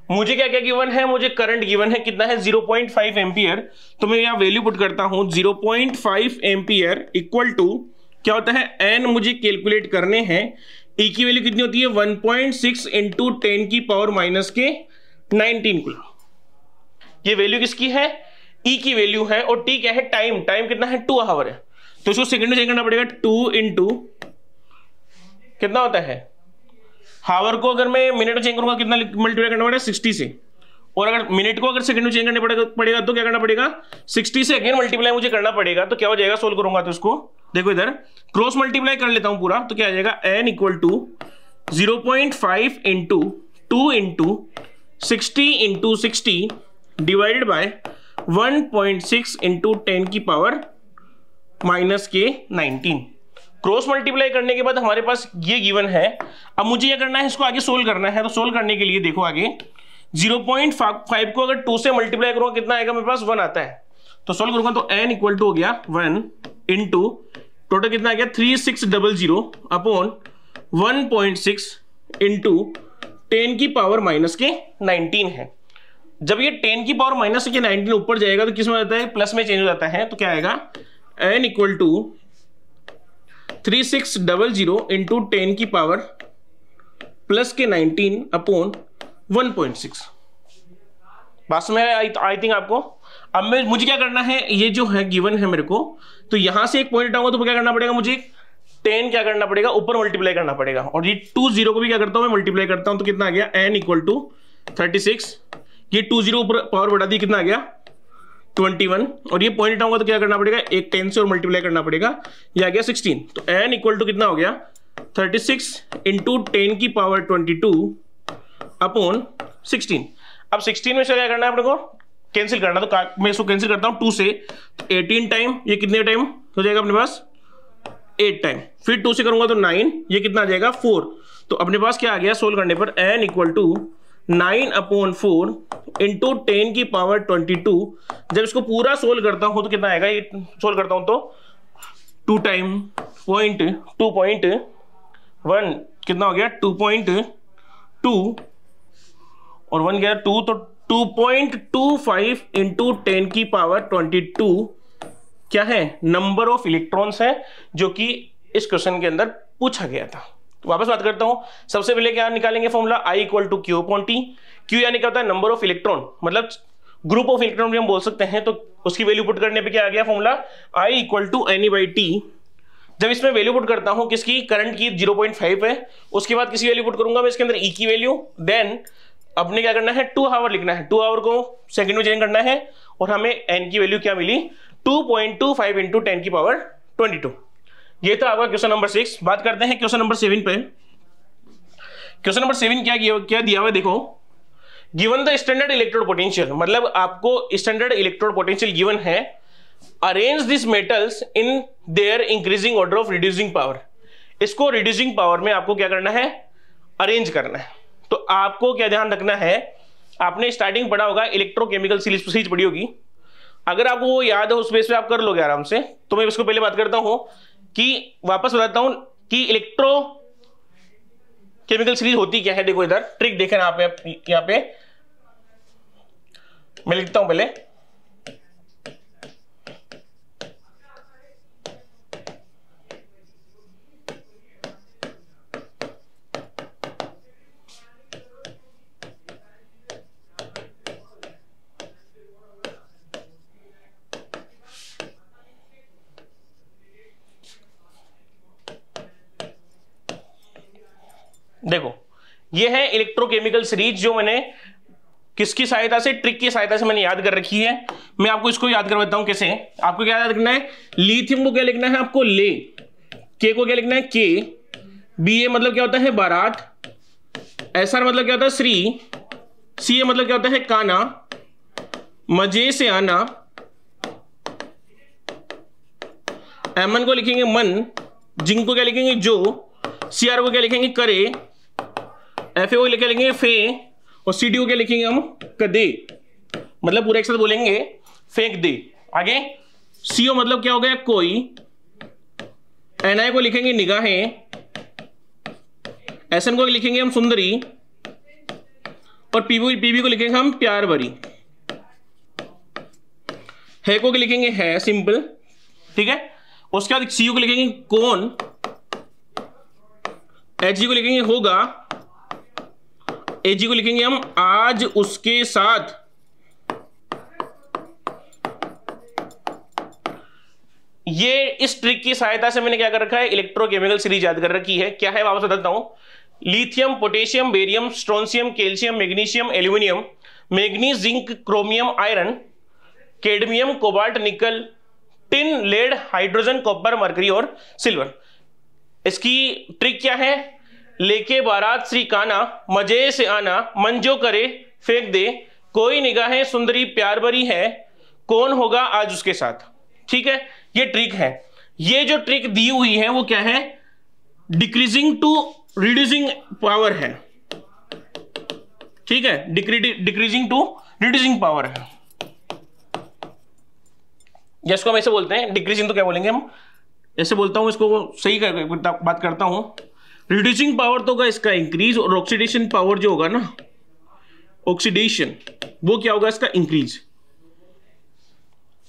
मुझे क्या क्या गिवन है, मुझे करंट गिवन है कितना है 0.5 एम्पियर, तो मैं यहां वैल्यू पुट करता हूं 0.5 एम्पियर इक्वल टू क्या होता है N मुझे कैलकुलेट करने हैं, E की वैल्यू कितनी होती है 1.6 इंटू 10 की पावर माइनस के 19 कूलम। ये वैल्यू किसकी है, E की वैल्यू है, और T क्या है टाइम, टाइम कितना है 2 आवर है, तो इसको सेकंड में चेंज करना पड़ेगा 2 इंटू कितना होता है हावर को, अगर मैं मिनट में चेंज करूंगा कितना मल्टीप्लाई करना पड़ेगा 60 से, और अगर मिनट को अगर सेकंड में चेंज करना पड़ेगा तो क्या करना पड़ेगा 60 से अगेन मल्टीप्लाई मुझे करना पड़ेगा। तो क्या हो जाएगा, सोल्व करूंगा तो इसको देखो इधर क्रॉस मल्टीप्लाई कर लेता हूं पूरा, तो क्या आ जाएगा N equal to 0.5 into 2 into 60 into 60 divided by 1.6 into 10 की पावर माइनस के 19। क्रॉस मल्टीप्लाई करने के बाद हमारे पास ये गिवन है। अब मुझे ये करना है, इसको आगे सोल्व करना है, तो सोल्व करने के लिए देखो आगे 0.5 को अगर 2 से मल्टीप्लाई करूंगा कितना आएगा, मेरे पास 1 आता है, तो सोल्व करूंगा तो N इक्वल टू हो गया 1 इंटू टोटल कितना आ गया 3600 अपॉन 1.6 इंटू 10 की पावर माइनस के 19 है। जब ये 10 की पावर माइनस के 19 ऊपर जाएगा तो किस में जाता है, प्लस में चेंज हो जाता है, तो क्या आएगा N इक्वल टू 3600 इंटू 10 की पावर प्लस के 19 अपॉन 1.6। बात में आई थिंक आपको। अब मुझे क्या करना है, ये जो है गिवन है मेरे को, तो यहां से एक पॉइंट हटाऊंगा तो क्या करना पड़ेगा, मुझे 10 क्या करना पड़ेगा ऊपर मल्टीप्लाई करना पड़ेगा, और ये 20 को भी क्या करता हूं मैं मल्टीप्लाई करता हूं, तो कितना आ गया N इक्वल टू 36, ये 20 ऊपर पावर बढ़ा दी कितना आ गया 21, और ये पॉइंट हटाऊंगा तो क्या करना पड़ेगा एक 10 से और मल्टीप्लाई करना पड़ेगा, ये आ गया 16। तो N इक्वल टू कितना हो गया 36 इंटू 10 की पावर 22 अपॉन 16। अब 16 में से क्या करना है अपने को कैंसिल करना, तो मैं इसको कैंसिल करता हूं 2 से, तो 18 टाइम, ये कितने टाइम हो जाएगा अपने पास 8 टाइम, फिर 2 से करूंगा तो 9, ये कितना आ जाएगा 4। तो अपने पास क्या आ गया सोल्व करने पर N इक्वल टू 9/4 इंटू 10 की पावर 22। जब इसको पूरा सोल्व करता हूं तो कितना आएगा, ये सोल्व करता हूं तो 2 टाइम 2.1 कितना हो गया 2.2 और 1 गया 2, तो 2.25 इंटू 10 की पावर 22 क्या है नंबर ऑफ इलेक्ट्रॉन्स है, जो कि इस क्वेश्चन के अंदर पूछा गया था। तो वापस बात करता हूं, सबसे पहले क्या निकालेंगे formula I equal to Q upon T। Q यानी क्या होता है नंबर ऑफ इलेक्ट्रॉन, मतलब ग्रुप ऑफ इलेक्ट्रॉन भी हम बोल सकते हैं, तो उसकी वैल्यू पुट करने पे क्या आ गया formula I equal to Ne/T। जब इसमें वैल्यू पुट करता हूं किसकी, करंट की 0.5 है, उसके बाद किसी वैल्यू पुट करूंगा मैं इसके अंदर E की वैल्यू, देन अपने क्या करना है 2 आवर लिखना है, 2 आवर को सेकंड में चेंज करना है, और हमें N की वैल्यू क्या मिली 2.25 इंटू 10 की पावर 22। ये था आपका क्वेश्चन नंबर 6। बात करते हैं क्वेश्चन नंबर 7 पे। क्वेश्चन नंबर 7 क्या दिया हुआ है, देखो given the standard electrode potential, मतलब आपको स्टैंडर्ड इलेक्ट्रोड पोटेंशियल गिवन है, arrange this metals in their increasing order of reducing power. इसको रिड्यूसिंग पावर में आपको क्या करना है, अरेंज करना है। तो आपको क्या ध्यान रखना है, आपने स्टार्टिंग पढ़ा होगा इलेक्ट्रोकेमिकल सीरीज पढ़ी होगी, अगर आपको वो याद है उस बेस पे आप कर लोगे आराम से। तो मैं इसको पहले बात करता हूं कि वापस बताता हूं कि इलेक्ट्रो केमिकल सीरीज होती क्या है। देखो इधर ट्रिक देखें आप यहां पे मैं लिखता हूं पहले, देखो ये है इलेक्ट्रोकेमिकल सीरीज जो मैंने किसकी सहायता से, ट्रिक की सहायता से मैंने याद कर रखी है। मैं आपको इसको याद करवाता हूं कैसे। आपको क्या याद रखना है, लिथियम को क्या लिखना है आपको ले, के को क्या लिखना है के, बी ए मतलब क्या होता है बारात, एस आर मतलब क्या होता है श्री, सी ए मतलब क्या होता है काना, मजे से आना, एमन को लिखेंगे मन, जिंक को क्या लिखेंगे जो, सी आर को क्या लिखेंगे करे, एफ ए को क्या लिखेंगे फे, और सी डी को क्या लिखेंगे हम कदे, मतलब पूरा एक साथ बोलेंगे फेंक दे। आगे सीओ मतलब क्या हो गया कोई, एनआई को लिखेंगे निगाहें, एसएन को लिखेंगे हम सुंदरी, और पीबी को लिखेंगे हम प्यार भरी, है को लिखेंगे है सिंपल, ठीक है। उसके बाद सीयू को लिखेंगे कौन, एच जी को लिखेंगे होगा, एच जी को लिखेंगे हम आज उसके साथ, ये इस ट्रिक की सहायता से मैंने क्या कर रखा है, इलेक्ट्रोकेमिकल सीरीज याद कर रखी है। क्या है वापस बताता हूं, lithium, potassium, barium, strontium, calcium, magnesium, aluminium, manganese, zinc, chromium, iron, cadmium, cobalt, nickel, tin, lead, hydrogen, copper, mercury और सिल्वर। इसकी ट्रिक क्या है, लेके बारात श्री काना, मजे से आना, मन जो करे फेंक दे, कोई निगाहें सुंदरी प्यार भरी है, कौन होगा आज उसके साथ। ठीक है, ये ट्रिक है। ये जो ट्रिक दी हुई है वो क्या है, डिक्रीजिंग टू रिड्यूसिंग पावर है, ठीक है, डिक्रीजिंग टू रिड्यूसिंग पावर है, जिसको हम ऐसे बोलते हैं, डिक्रीजिंग तो क्या बोलेंगे हम, ऐसे बोलता हूं इसको सही बात करता हूं, रिड्यूसिंग पावर तो होगा इसका इंक्रीज, और ऑक्सीडेशन पावर जो होगा ना, ऑक्सीडेशन, वो क्या होगा इसका इंक्रीज।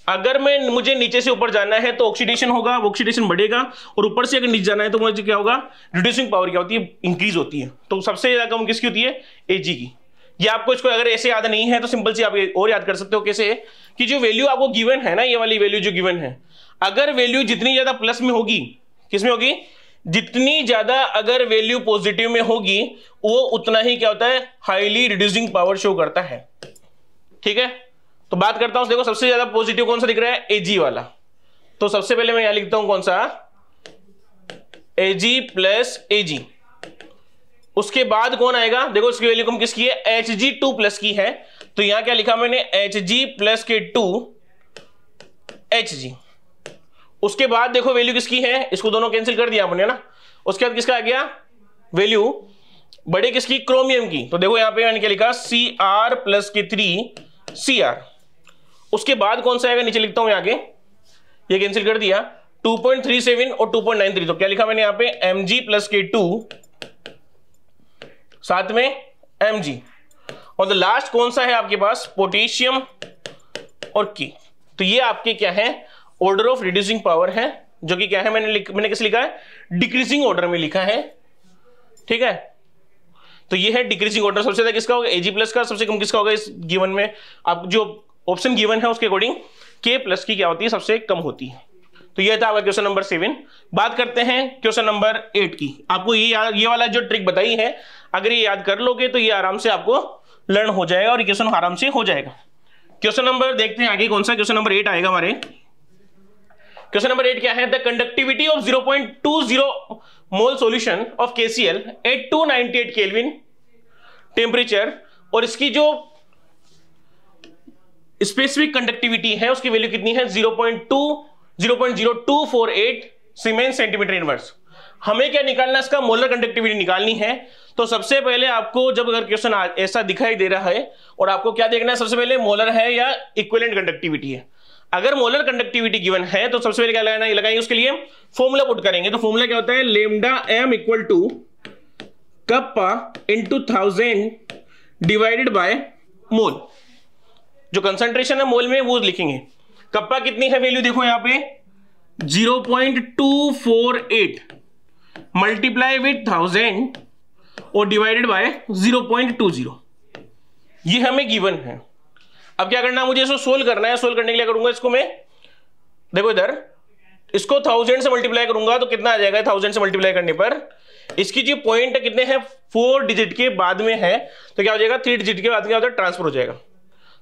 अगर मुझे नीचे से ऊपर जाना है तो ऑक्सीडेशन होगा, वो ऑक्सीडेशन बढ़ेगा, और ऊपर से अगर नीचे जाना है तो मुझे क्या होगा, रिड्यूसिंग पावर क्या होती है, इंक्रीज होती है। तो सबसे ज्यादा कम किसकी होती है, एजी की। ये आपको इसको अगर ऐसे याद नहीं है तो सिंपल से आप और याद कर सकते हो, कैसे, कि जो वैल्यू आपको गिवन है ना, ये वाली वैल्यू जो गिवन है, अगर वैल्यू जितनी ज्यादा प्लस में होगी, किसमें होगी, जितनी ज्यादा अगर वैल्यू पॉजिटिव में होगी, वो उतना ही क्या होता है, हाईली रिड्यूसिंग पावर शो करता है। ठीक है, तो बात करता हूं, देखो सबसे ज्यादा पॉजिटिव कौन सा दिख रहा है, एजी वाला। तो सबसे पहले मैं यहां लिखता हूं कौन सा, एजी प्लस एजी। उसके बाद कौन आएगा, देखो इसकी वैल्यू कम किसकी है, एच जी 2 प्लस की है, तो यहां क्या लिखा मैंने, एच जी प्लस के 2 एच जी। उसके बाद देखो वैल्यू किसकी है, इसको दोनों कैंसिल कर दिया हमने ना। उसके बाद किसका आ गया वैल्यू, बड़े किसकी, क्रोमियम की। तो देखो यहां पे मैंने क्या लिखा, सी आर प्लस के 3 सी आर। उसके बाद कौन सा आएगा, नीचे लिखता हूं आगे, ये कैंसिल कर दिया, 2.37 और 2.93। तो क्या लिखा मैंने यहां पे, mg प्लस के 2 साथ में mg। और द लास्ट कौन सा है आपके पास, पोटेशियम और की। तो ये आपके क्या है, ऑर्डर ऑफ रिड्यूसिंग पावर है, जो कि क्या है, मैंने किस लिखा है, डिक्रीजिंग ऑर्डर में लिखा है। ठीक है, तो ये है डिक्रीजिंग ऑर्डर। सबसे ज्यादा किसका होगा, एजी प्लस का, सबसे कम किसका होगा इस गिवन में, आप जो ऑप्शन गिवन है उसके अकॉर्डिंग के प्लस की क्या होती है, सबसे कम होती है। तो ये था आपका क्वेश्चन नंबर 7। बात करते हैं क्वेश्चन नंबर 8 की। आपको ये वाला जो ट्रिक बताई है, अगर ये याद कर लोगे तो ये आराम से आपको लर्न हो जाएगा और क्वेश्चन आराम से हो जाएगा। क्वेश्चन नंबर देखते हैं आगे कौन सा, क्वेश्चन नंबर 8 आएगा हमारे। क्वेश्चन नंबर 8 क्या है, the conductivity of 0.20 mole solution of KCl at 298 kelvin temperature, और इसकी जो स्पेसिफिक कंडक्टिविटी है उसकी वैल्यू कितनी है, 0.0248 सीमेंस सेंटीमीटर इनवर्स। हमें क्या निकालना, इसका मोलर कंडक्टिविटी निकालनी है। तो सबसे पहले आपको जब अगर क्वेश्चन ऐसा दिखाई दे रहा है और आपको क्या देखना है, सबसे पहले मोलर है या इक्विवेलेंट कंडक्टिविटी है। अगर मोलर कंडक्टिविटी गिवन है तो सबसे पहले क्या लगाएंगे, उसके लिए फॉर्मूला पुट करेंगे। तो फॉर्मूला क्या होता है, lambda m equal to kappa into 1000 divided by mole. जो कंसंट्रेशन है मोल में वो लिखेंगे। कप्पा कितनी है वैल्यू, देखो यहां पे 0.248 मल्टीप्लाई विथ 1000 और डिवाइडेड बाय 0.20, ये हमें गिवन है। अब क्या करना है, मुझे इसको सोल्व करना है। सोल्व करने के लिए करूंगा इसको मैं, देखो इधर इसको 1000 से मल्टीप्लाई करूंगा तो कितना आ जाएगा, 1000 से मल्टीप्लाई करने पर इसकी जो पॉइंट कितने हैं, 4 डिजिट के बाद में है, तो क्या हो जाएगा, 3 डिजिट के बाद क्या होता है, ट्रांसफर हो जाएगा।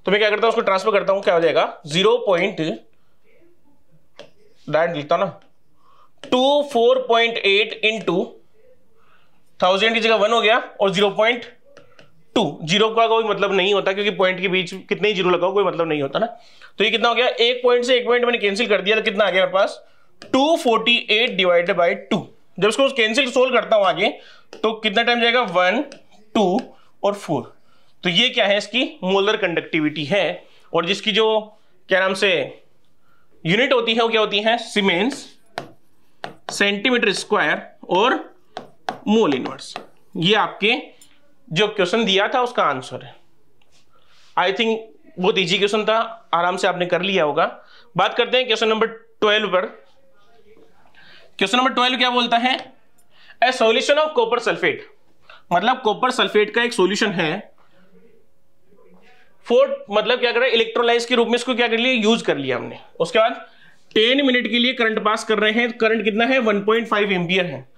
तो मैं क्या करता हूं, उसको ट्रांसफर करता हूं, क्या हो जाएगा 24.8 इंटू 1000 की जगह 1 हो गया, और 0.2, जीरो का कोई मतलब नहीं होता क्योंकि पॉइंट के बीच कितने ही जीरो लगाओ कोई मतलब नहीं होता ना। तो ये कितना हो गया, एक पॉइंट से एक पॉइंट मैंने कैंसिल कर दिया, तो कितना आ गया मेरे पास 248 डिवाइडेड बाय 2। जब इसको कैंसिल सोल्व करता हूं आगे तो कितना टाइम जाएगा, 1 2 और 4। तो ये क्या है, इसकी मोलर कंडक्टिविटी है, और जिसकी जो क्या नाम से यूनिट होती है वो क्या होती है, सीमेंस, सेंटीमीटर स्क्वायर और मोल इनवर्स। ये आपके जो क्वेश्चन दिया था उसका आंसर है। आई थिंक बहुत इजी क्वेश्चन था, आराम से आपने कर लिया होगा। बात करते हैं क्वेश्चन नंबर 12 पर। क्वेश्चन नंबर 12 क्या बोलता है, ए सॉल्यूशन ऑफ कॉपर सल्फेट, मतलब कॉपर सल्फेट का एक सॉल्यूशन है, मतलब क्या कर रहा है, इलेक्ट्रोलाइज के रूप में इसको क्या कर लिया, यूज कर लिया हमने। उसके बाद 10 मिनट के लिए करंट पास कर रहे हैं, करंट कितना है, 1.5 एम्पियर है।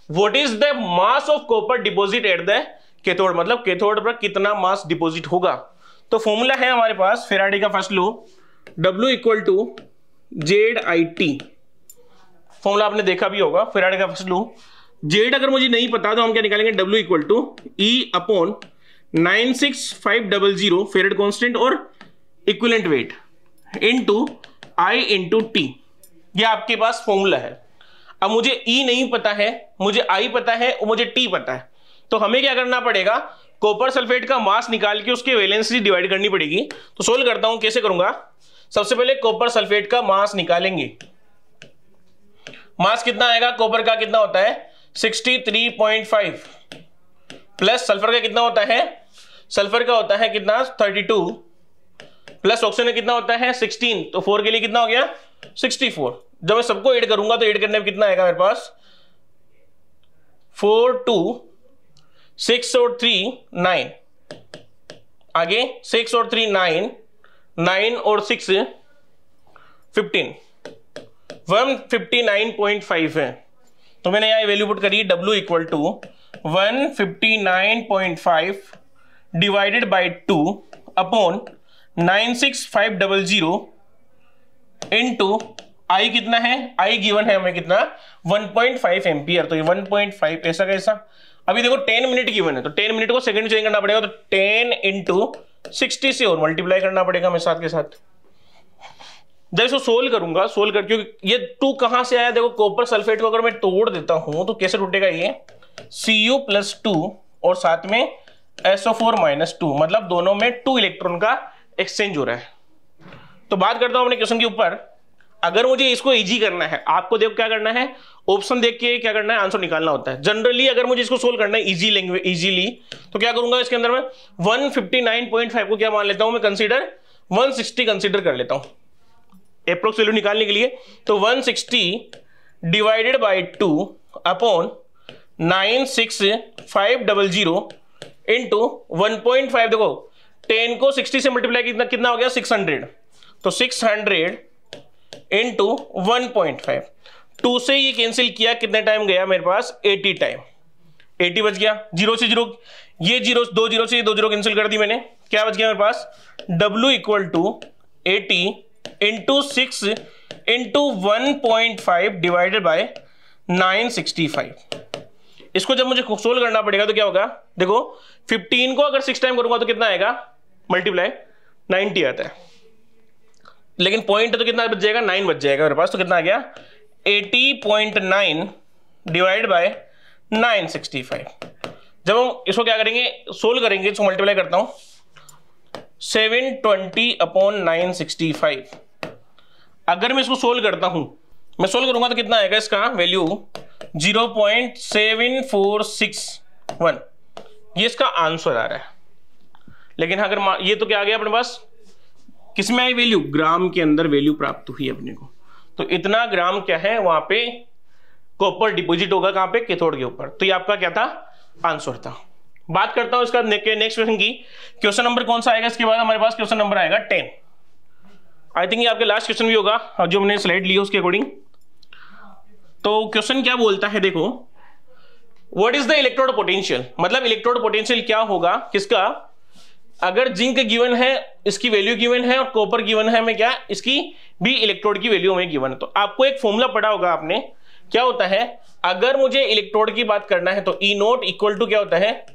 What is the mass of copper deposit at the cathode, मतलब कैथोड पर कितना मास डिपॉजिट होगा। तो फॉर्मूला है हमारे पास फैराडे का first law, W equal to ZIT। Formula आपने देखा भी होगा, फैराडे का फर्स्ट लॉ। Z अगर मुझे नहीं पता तो हम क्या निकालेंगे, W equal to E upon 96500 Faraday constant और equivalent weight into I into T। ये आपके पास फॉर्मूला है। अब मुझे E नहीं पता है, मुझे I पता है और मुझे T पता है, तो हमें क्या करना पड़ेगा, कॉपर सल्फेट का मास निकाल के उसके वैलेंस से डिवाइड करनी पड़ेगी। तो सोल्व करता हूं, कैसे करूंगा, सबसे पहले कॉपर सल्फेट का मास निकालेंगे। मास कितना आएगा, कॉपर का कितना होता है 63.5 प्लस सल्फर का कितना होता है, सल्फर का होता है कितना 32 प्लस ऑक्सीजन का कितना होता है 16, तो 4 के लिए कितना हो गया 64। जब मैं सबको ऐड करूंगा तो ऐड करने में कितना आएगा मेरे पास, 4 2 6 और 3 9, आगे 6 और 3 9, 9 और 6 15, 159.5 है। तो मैंने यहां वैल्यू पुट करी, W equal to 159.5 divided by 2 upon 96500 into I कितना है, I गिवन है हमें कितना 1.5 एम्पियर। तो ये 1.5 ऐसा कैसा, अभी देखो 10 मिनट गिवन है तो 10 मिनट को सेकंड में चेंज करना पड़ेगा, तो 10 इंटू 60 से और मल्टीप्लाई करना पड़ेगा हमें साथ के साथ। जब इसको सोल्व करूंगा, सोल्व कर, क्योंकि ये 2 कहां से आया, देखो कॉपर सल्फेट को अगर मैं तोड़ देता हूं तो कैसे टूटेगा, ये Cu+2 और साथ में SO4-2, मतलब दोनों में 2 इलेक्ट्रॉन का एक्सचेंज हो रहा है। तो बात करता हूं अपने क्वेश्चन के ऊपर। अगर मुझे इसको इजी करना है, आपको देखो क्या करना है, ऑप्शन देख के क्या करना है, आंसर निकालना होता है। जनरली अगर मुझे इसको सोल्व करना है इजीली तो क्या करूंगा, इसके अंदर मैं 159.5 को क्या मान लेता हूं, मैं कंसीडर 160 कंसीडर कर लेता हूं एप्रोक्स वैल्यू निकालने के लिए। तो 160 डिवाइडेड बाई 2 अपॉन 96500 इंटू 1.5, देखो 10 को 60 से मल्टीप्लाई कितना हो गया 600, तो 600 इंटू 1.5, 2 से ये कैंसिल किया, कितने टाइम गया मेरे पास 80 टाइम, 80 बच गया। 0 से 0, ये 0 2 0 से 2 0 कैंसिल कर दी मैंने, क्या बच गया मेरे पास, W equal to 80 into 6 into 1.5 divided by 965। इसको जब मुझे सोल्व करना पड़ेगा तो क्या होगा, देखो 15 को अगर 6 टाइम करूंगा तो कितना आएगा, मल्टीप्लाई 90 आता है, लेकिन पॉइंट तो कितना बच जाएगा, 9 बच जाएगा मेरे पास। तो कितना आ गया 80.9 डिवाइड बाय 965। जब हम इसको क्या करेंगे, सोल्व करेंगे, इसको मल्टीप्लाई करता हूं, 720 अपॉन 965। अगर मैं इसको सोल्व करता हूं, मैं सोल्व करूंगा तो कितना आएगा, इसका वैल्यू 0.7461, ये इसका आंसर आ रहा है। लेकिन अगर ये तो क्या आ गया अपने पास, किसमें आई वैल्यू, ग्राम के अंदर वैल्यू प्राप्त हुई अपने को। तो इतना ग्राम क्या है, वहां पे कॉपर डिपॉजिट होगा, कहां पे, कैथोड के ऊपर। तो ये आपका क्या था, आंसर था। बात करता हूं इसका नेक्स्ट क्वेश्चन की। क्वेश्चन नंबर कौन सा आएगा इसके बाद, हमारे पास क्वेश्चन नंबर आएगा 10। आई थिंक ये आपके लास्ट क्वेश्चन भी होगा जो हमने स्लाइड ली उसके अकॉर्डिंग। तो क्वेश्चन क्या बोलता है, देखो what is the electrode potential, मतलब इलेक्ट्रोड पोटेंशियल क्या होगा किसका, अगर जिंक गिवन है इसकी वैल्यू गिवन है और कॉपर गिवन है मैं क्या, इसकी भी इलेक्ट्रोड की वैल्यू में गिवन है। तो आपको एक फॉर्मूला पढ़ा होगा आपने, क्या होता है, अगर मुझे इलेक्ट्रोड की बात करना है तो ई नोट इक्वल टू क्या होता है,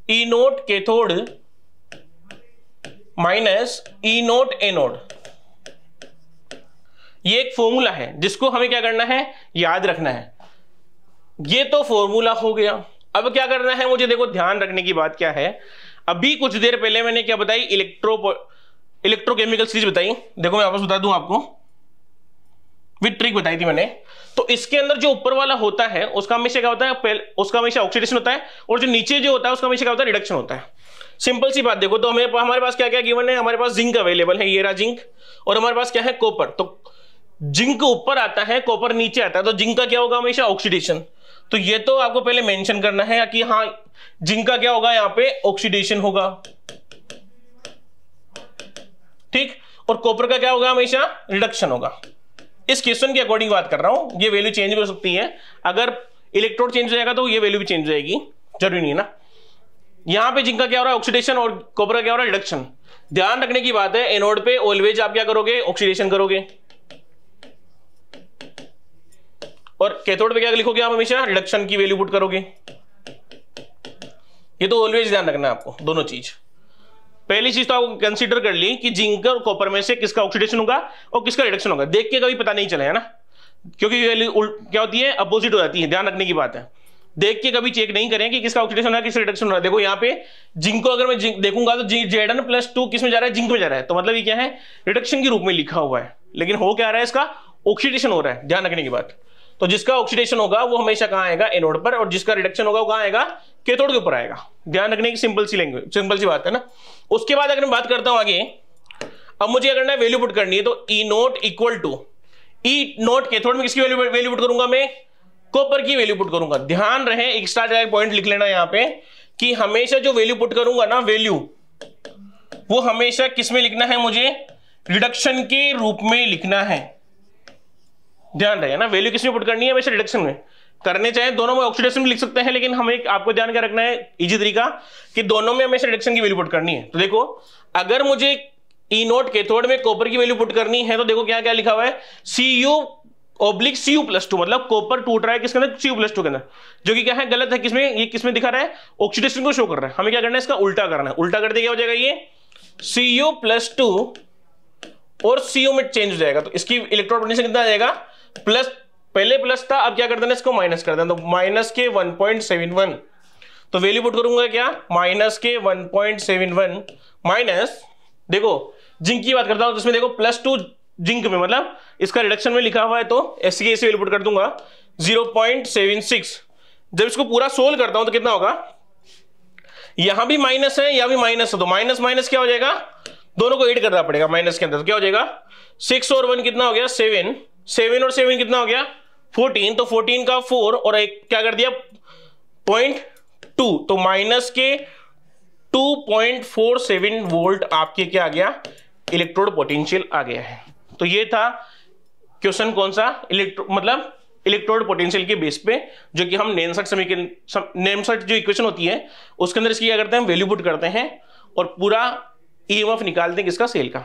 ई नोट कैथोड माइनस ई नोट एनोड। ये एक फॉर्मूला है जिसको हमें क्या करना है, याद रखना है। ये तो फॉर्मूला हो गया। अब क्या करना है मुझे, देखो ध्यान रखने की बात क्या है, अभी कुछ देर पहले मैंने क्या बताई, इलेक्ट्रोकेमिकल सीरीज बताई। देखो मैं वापस बता दूं आपको, विद ट्रिक बताई थी मैंने। तो इसके अंदर जो ऊपर वाला होता है उसका हमेशा क्या होता है, उसका हमेशा ऑक्सीडेशन होता है, और जो नीचे जो होता है उसका हमेशा क्या होता है, रिडक्शन होता है। सिंपल सी बात देखो, तो हमारे पास क्या क्या गिवन है, हमारे पास जिंक अवेलेबल है, ये रहा जिंक, और हमारे पास क्या है, कॉपर। तो जिंक ऊपर आता है, कॉपर नीचे आता है, तो जिंक का क्या होगा, हमेशा ऑक्सीडेशन। तो ये तो आपको पहले मेंशन करना है कि हाँ जिंक का क्या होगा, यहां पे ऑक्सीडेशन होगा, ठीक, और कॉपर का क्या होगा, हमेशा रिडक्शन होगा। इस क्वेश्चन के अकॉर्डिंग बात कर रहा हूं, ये वैल्यू चेंज भी हो सकती है, अगर इलेक्ट्रोड चेंज हो जाएगा तो ये वैल्यू भी चेंज हो जाएगी, जरूरी नहीं है ना। यहां पे जिंक का क्या हो रहा है, ऑक्सीडेशन, और कॉपर का क्या हो रहा है, रिडक्शन। ध्यान रखने की बात है, एनोड पे ऑलवेज आप क्या करोगे, ऑक्सीडेशन करोगे, और कैथोड पे क्या लिखोगे आप, हमेशा रिडक्शन की वैल्यू पुट करोगे। ये तो ऑलवेज ध्यान रखना है आपको, दोनों चीज। पहली चीज तो आपको कंसीडर कर ली कि जिंक और कॉपर में से किसका ऑक्सीडेशन होगा और किसका रिडक्शन होगा, देख के कभी पता नहीं चले, है ना, क्योंकि क्या होती है, अपोजिट हो जाती है। ध्यान रखने की बात है, देख के कभी चेक नहीं करें कि किसका ऑक्सीडेशन हो रहा है, किसका रिडक्शन हो रहा है। देखो यहाँ पे जिंक को अगर मैं जिंक देखूंगा तो Zn+2 किस में जा रहा है, जिंक में जा रहा है, तो मतलब ये क्या है, रिडक्शन के रूप में लिखा हुआ है, लेकिन हो क्या रहा है, इसका ऑक्सीडेशन हो रहा है। ध्यान रखने की बात, तो जिसका ऑक्सीडेशन होगा वो हमेशा कहां आएगा, एनोड पर, और जिसका रिडक्शन होगा वो कहां आएगा, कैथोड के ऊपर आएगा। ध्यान रखने की सिंपल सी लैंग्वेज, सिंपल सी बात है ना। उसके बाद अगर मैं बात करता हूं आगे, अब मुझे अगर ना वैल्यू पुट करनी है, तो E naught equal to E naught, cathode में किसकी वैल्यू पुट करूंगा, मैं कॉपर की वैल्यू पुट करूंगा। ध्यान रहे, एक स्टार पॉइंट लिख लेना यहां पे, कि हमेशा जो वैल्यू पुट करूंगा ना, वैल्यू वो हमेशा किस में लिखना है, मुझे रिडक्शन के रूप में लिखना है। ध्यान रहे ना, वैल्यू किसमें पुट करनी है, हमेशा रिडक्शन में। करने चाहे दोनों में ऑक्सीडेशन में लिख सकते हैं, लेकिन हमें आपको ध्यान क्या रखना है, इजी तरीका, कि दोनों में हमेशा रिडक्शन की वैल्यू पुट करनी है। तो देखो अगर मुझे ई नोट कैथोड में कॉपर की वैल्यू पुट करनी है, तो देखो क्या क्या लिखा हुआ है, Cu/Cu+2, मतलब कॉपर टूट रहा है किसके अंदर, Cu+2 के अंदर, जो कि क्या है, गलत है। किसमें, ये किसमें दिखा रहा है, ऑक्सीडेशन को शो कर रहा है। हमें क्या करना है, इसका उल्टा करना है। उल्टा करते क्या हो जाएगा, ये Cu+2 और Cu में चेंज हो जाएगा, तो इसकी इलेक्ट्रॉन पोटेंशियल कितना आ जाएगा, प्लस, पहले प्लस था, अब क्या कर देना, इसको माइनस कर देना, तो माइनस के 1.71, तो वैल्यू पुट करूंगा क्या, माइनस के 1.71 माइनस, देखो जिंक की बात करता हूं, तो इसमें देखो +2 जिंक में, मतलब इसका रिडक्शन में लिखा हुआ है, तो ऐसे ऐसे वैल्यू पुट कर दूंगा 0.76। जब इसको पूरा सोल्व करता हूं तो कितना होगा, यहां भी माइनस है, यहां भी माइनस है, तो माइनस माइनस क्या हो जाएगा, दोनों को ऐड करना पड़ेगा माइनस के अंदर, तो क्या हो जाएगा, 6 और 1 कितना हो गया, 7, 7 और 7 कितना हो गया, 14, तो 14 का 4 और एक क्या कर दिया 0.2, तो माइनस के 2.47 वोल्ट आपके क्या आ गया, इलेक्ट्रोड पोटेंशियल आ गया है। तो ये था क्वेश्चन, कौन सा, मतलब इलेक्ट्रोड पोटेंशियल के बेस पे, जो कि हम नेमसेट समीकरण, नेमसेट जो इक्वेशन होती है उसके अंदर इसकी क्या करते हैं, वैल्यू पुट करते हैं और पूरा ईएमएफ निकालते हैं किसका, सेल का।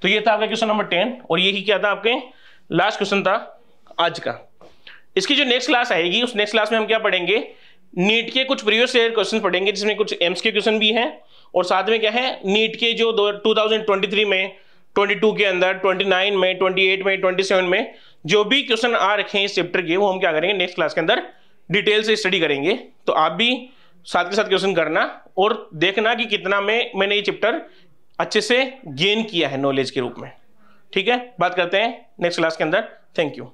तो ये था आपका क्वेश्चन नंबर 10, और यही क्या था, आपके लास्ट क्वेश्चन था आज का। इसकी जो नेक्स्ट क्लास आएगी, उस नेक्स्ट क्लास में हम क्या पढ़ेंगे, नीट के कुछ प्रीवियस ईयर क्वेश्चन पढ़ेंगे, जिसमें कुछ एम्स के क्वेश्चन भी हैं, और साथ में क्या है, नीट के जो 2023 में, 22 के अंदर, 29 में, 28 में, 27 में जो भी क्वेश्चन आ रखे हैं इस चैप्टर के, वो हम क्या करेंगे, नेक्स्ट क्लास के अंदर डिटेल से स्टडी करेंगे। तो आप भी साथ के साथ क्वेश्चन करना और देखना कि कितना में मैंने ये चैप्टर अच्छे से गेन किया है नॉलेज के रूप में। ठीक है, बात करते हैं नेक्स्ट क्लास के अंदर। Thank you.